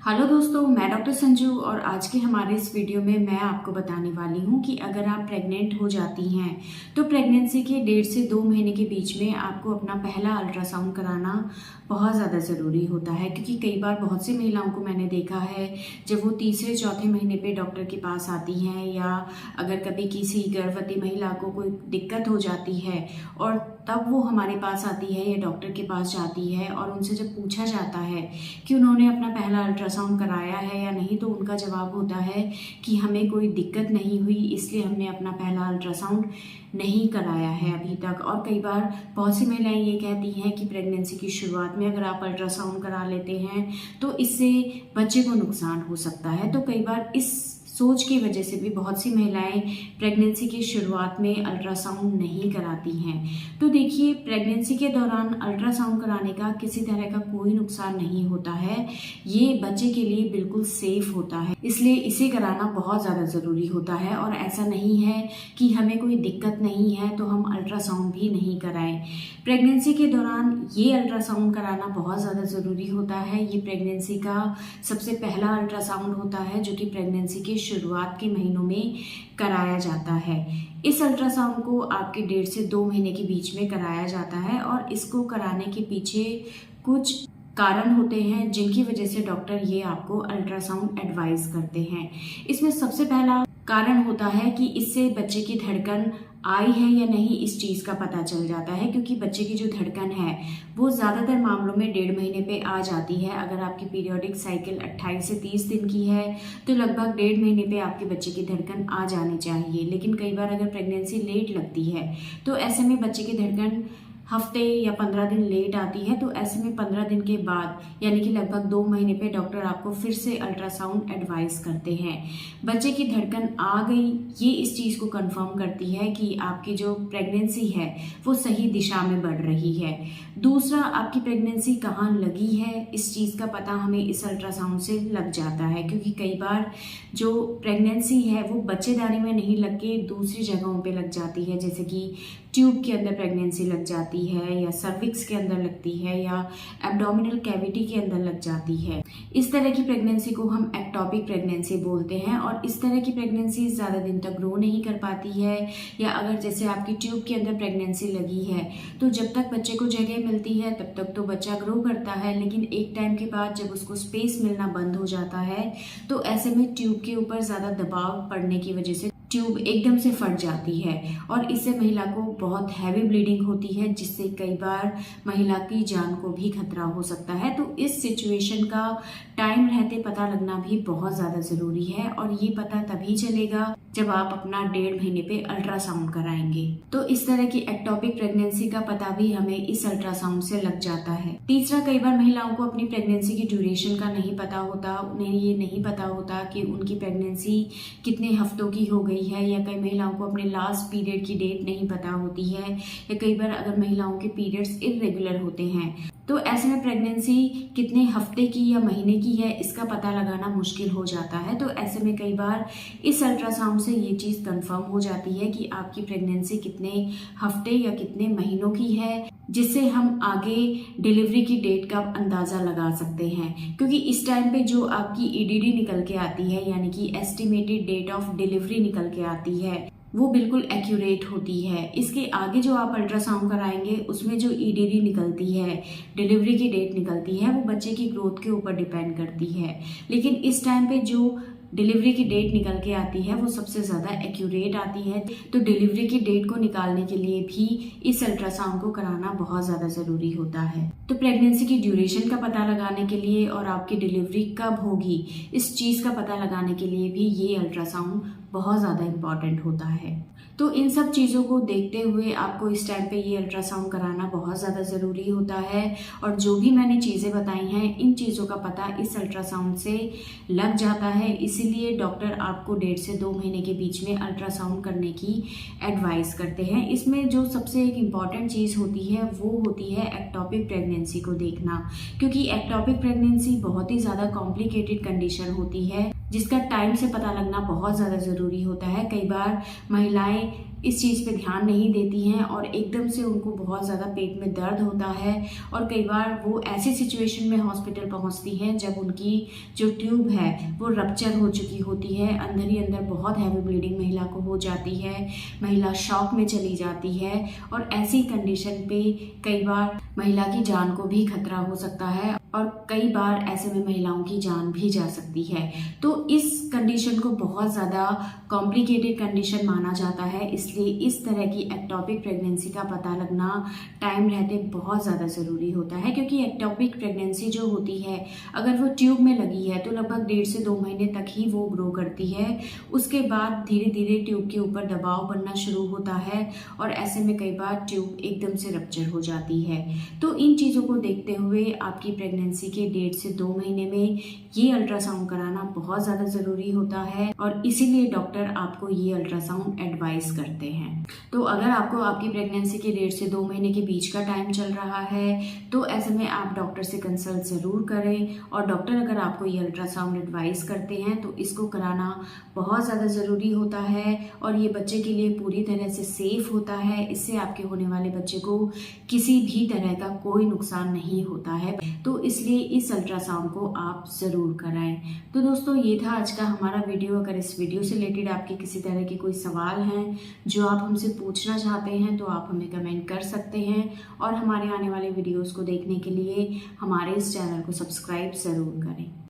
Hello दोस्तों, मैं doctor Sanju और आज के हमारे इस वीडियो में मैं आपको बताने वाली हूँ कि अगर आप प्रेग्नेंट हो जाती हैं तो प्रेगनेंसी के 1.5 से 2 महीने के बीच में आपको अपना पहला अल्ट्रासाउंड कराना बहुत ज़्यादा ज़रूरी होता है। क्योंकि कई बार बहुत सी महिलाओं को मैंने देखा है जब वो तीसरे चौथे महीने पे डॉक्टर के पास आती हैं या अगर कभी किसी गर्भवती महिला को कोई दिक्कत हो जाती है और तब वो हमारे पास आती है या डॉक्टर के पास जाती है और उनसे जब पूछा जाता है कि उन्होंने अपना पहला अल्ट्रासाउंड कराया है या नहीं, तो उनका जवाब होता है कि हमें कोई दिक्कत नहीं हुई इसलिए हमने अपना पहला अल्ट्रासाउंड नहीं कराया है अभी तक। और कई बार बहुत सी महिलाएं ये कहती हैं कि प्रेगनेंसी की शुरुआत में अगर आप अल्ट्रासाउंड करा लेते हैं तो इससे बच्चे को नुकसान हो सकता है। तो कई बार इस सोच की वजह से भी बहुत सी महिलाएं प्रेगनेंसी की शुरुआत में अल्ट्रासाउंड नहीं कराती हैं। तो देखिए, प्रेगनेंसी के दौरान अल्ट्रासाउंड कराने का किसी तरह का कोई नुकसान नहीं होता है, ये बच्चे के लिए बिल्कुल सेफ होता है, इसलिए इसे कराना बहुत ज़्यादा ज़रूरी होता है। और ऐसा नहीं है कि हमें कोई दिक्कत नहीं है तो हम अल्ट्रासाउंड भी नहीं कराएं। प्रेगनेंसी के दौरान ये अल्ट्रासाउंड कराना बहुत ज़्यादा ज़रूरी होता है। ये प्रेगनेंसी का सबसे पहला अल्ट्रासाउंड होता है जो कि प्रेगनेंसी के शुरुआत के महीनों में कराया जाता है। इस अल्ट्रासाउंड को आपके 1.5 से 2 महीने के बीच में कराया जाता है और इसको कराने के पीछे कुछ कारण होते हैं जिनकी वजह से डॉक्टर ये आपको अल्ट्रासाउंड एडवाइस करते हैं। इसमें सबसे पहला कारण होता है कि इससे बच्चे की धड़कन आई है या नहीं इस चीज़ का पता चल जाता है। क्योंकि बच्चे की जो धड़कन है वो ज़्यादातर मामलों में 1.5 महीने पे आ जाती है। अगर आपकी पीरियोडिक साइकिल 28 से 30 दिन की है तो लगभग 1.5 महीने पे आपके बच्चे की धड़कन आ जानी चाहिए। लेकिन कई बार अगर प्रेगनेंसी लेट लगती है तो ऐसे में बच्चे की धड़कन हफ्ते या 15 दिन लेट आती है। तो ऐसे में 15 दिन के बाद यानी कि लगभग 2 महीने पे डॉक्टर आपको फिर से अल्ट्रासाउंड एडवाइस करते हैं। बच्चे की धड़कन आ गई, ये इस चीज़ को कंफर्म करती है कि आपकी जो प्रेगनेंसी है वो सही दिशा में बढ़ रही है। दूसरा, आपकी प्रेगनेंसी कहाँ लगी है इस चीज़ का पता हमें इस अल्ट्रासाउंड से लग जाता है। क्योंकि कई बार जो प्रेगनेंसी है वो बच्चेदानी में नहीं लग के दूसरी जगहों पे लग जाती है, जैसे कि ट्यूब के अंदर प्रेगनेंसी लग जाती है या सर्विक्स के अंदर लगती है या एब्डोमिनल कैविटी के अंदर लग जाती है। इस तरह की प्रेगनेंसी को हम एक्टोपिक प्रेगनेंसी बोलते हैं। और इस तरह की प्रेगनेंसी ज़्यादा दिन तक ग्रो नहीं कर पाती है। या अगर जैसे आपकी ट्यूब के अंदर प्रेगनेंसी लगी है तो जब तक बच्चे को जगह मिलती है तब तक तो बच्चा ग्रो करता है, लेकिन एक टाइम के बाद जब उसको स्पेस मिलना बंद हो जाता है तो ऐसे में ट्यूब के ऊपर ज़्यादा दबाव पड़ने की वजह से ट्यूब एकदम से फट जाती है और इससे महिला को बहुत हैवी ब्लीडिंग होती है, जिससे कई बार महिला की जान को भी खतरा हो सकता है। तो इस सिचुएशन का टाइम रहते पता लगना भी बहुत ज़्यादा ज़रूरी है और ये पता तभी चलेगा जब आप अपना 1.5 महीने पे अल्ट्रासाउंड कराएंगे। तो इस तरह की एक्टोपिक प्रेगनेंसी का पता भी हमें इस अल्ट्रासाउंड से लग जाता है। तीसरा, कई बार महिलाओं को अपनी प्रेगनेंसी की ड्यूरेशन का नहीं पता होता। उन्हें ये नहीं पता होता कि उनकी प्रेगनेंसी कितने हफ्तों की हो गई है, या कई महिलाओं को अपने लास्ट पीरियड की डेट नहीं पता होती है, या कई बार अगर महिलाओं के पीरियड्स इरेगुलर होते हैं तो ऐसे में प्रेगनेंसी कितने हफ्ते की या महीने की है इसका पता लगाना मुश्किल हो जाता है। तो ऐसे में कई बार इस अल्ट्रासाउंड से ये चीज़ कंफर्म हो जाती है कि आपकी प्रेगनेंसी कितने हफ्ते या कितने महीनों की है, जिससे हम आगे डिलीवरी की डेट का अंदाज़ा लगा सकते हैं। क्योंकि इस टाइम पे जो आपकी ईडीडी निकल के आती है यानी कि एस्टिमेटेड डेट ऑफ डिलीवरी निकल के आती है वो बिल्कुल एक्यूरेट होती है। इसके आगे जो आप अल्ट्रासाउंड कराएंगे उसमें जो ईडीडी निकलती है, डिलीवरी की डेट निकलती है, वो बच्चे की ग्रोथ के ऊपर डिपेंड करती है। लेकिन इस टाइम पे जो डिलीवरी की डेट निकल के आती है वो सबसे ज़्यादा एक्यूरेट आती है। तो डिलीवरी की डेट को निकालने के लिए भी इस अल्ट्रासाउंड को कराना बहुत ज़्यादा ज़रूरी होता है। तो प्रेगनेंसी की ड्यूरेशन का पता लगाने के लिए और आपकी डिलीवरी कब होगी इस चीज़ का पता लगाने के लिए भी ये अल्ट्रासाउंड बहुत ज़्यादा इम्पॉर्टेंट होता है। तो इन सब चीज़ों को देखते हुए आपको इस टाइम पे ये अल्ट्रासाउंड कराना बहुत ज़्यादा ज़रूरी होता है। और जो भी मैंने चीज़ें बताई हैं इन चीज़ों का पता इस अल्ट्रासाउंड से लग जाता है। इसीलिए डॉक्टर आपको 1.5 से 2 महीने के बीच में अल्ट्रासाउंड करने की एडवाइस करते हैं। इसमें जो सबसे एक इम्पॉर्टेंट चीज़ होती है वो होती है एक्टोपिक प्रेगनेंसी को देखना। क्योंकि एक्टोपिक प्रेगनेंसी बहुत ही ज़्यादा कॉम्प्लिकेटेड कंडीशन होती है जिसका टाइम से पता लगना बहुत ज़्यादा ज़रूरी होता है। कई बार महिलाएं इस चीज़ पे ध्यान नहीं देती हैं और एकदम से उनको बहुत ज़्यादा पेट में दर्द होता है और कई बार वो ऐसी सिचुएशन में हॉस्पिटल पहुंचती हैं जब उनकी जो ट्यूब है वो रप्चर हो चुकी होती है, अंदर ही अंदर बहुत हैवी ब्लीडिंग महिला को हो जाती है, महिला शॉक में चली जाती है और ऐसी कंडीशन पे कई बार महिला की जान को भी खतरा हो सकता है और कई बार ऐसे में महिलाओं की जान भी जा सकती है। तो इस कंडीशन को बहुत ज़्यादा कॉम्प्लिकेटेड कंडीशन माना जाता है, इसलिए इस तरह की एक्टोपिक प्रेगनेंसी का पता लगना टाइम रहते बहुत ज़्यादा ज़रूरी होता है, क्योंकि एक्टोपिक प्रेगनेंसी जो होती है अगर वो ट्यूब में लगी है तो लगभग 1.5 से 2 महीने तक ही वो ग्रो करती है। उसके बाद धीरे धीरे ट्यूब के ऊपर दबाव बनना शुरू होता है और ऐसे में कई बार ट्यूब एकदम से रप्चर हो जाती है। तो इन चीज़ों को देखते हुए आपकी प्रेगनेंसी के 1.5 से 2 महीने में ये अल्ट्रासाउंड कराना बहुत ज़्यादा ज़रूरी होता है और इसीलिए डॉक्टर आपको ये अल्ट्रासाउंड एडवाइस करते हैं। तो अगर आपको आपकी प्रेगनेंसी के 1.5 से 2 महीने के बीच का टाइम चल रहा है तो ऐसे में आप डॉक्टर से कंसल्ट ज़रूर करें और डॉक्टर अगर आपको ये अल्ट्रासाउंड एडवाइस करते हैं तो इसको कराना बहुत ज़्यादा ज़रूरी होता है और ये बच्चे के लिए पूरी तरह से सेफ होता है। इससे आपके होने वाले बच्चे को किसी भी तरह का कोई नुकसान नहीं होता है, तो इसलिए इस अल्ट्रासाउंड को आप ज़रूर कराएं। तो दोस्तों ये था आज का हमारा वीडियो। अगर इस वीडियो से रिलेटेड आपके किसी तरह के कोई सवाल हैं जो आप हमसे पूछना चाहते हैं तो आप हमें कमेंट कर सकते हैं और हमारे आने वाले वीडियोस को देखने के लिए हमारे इस चैनल को सब्सक्राइब ज़रूर करें।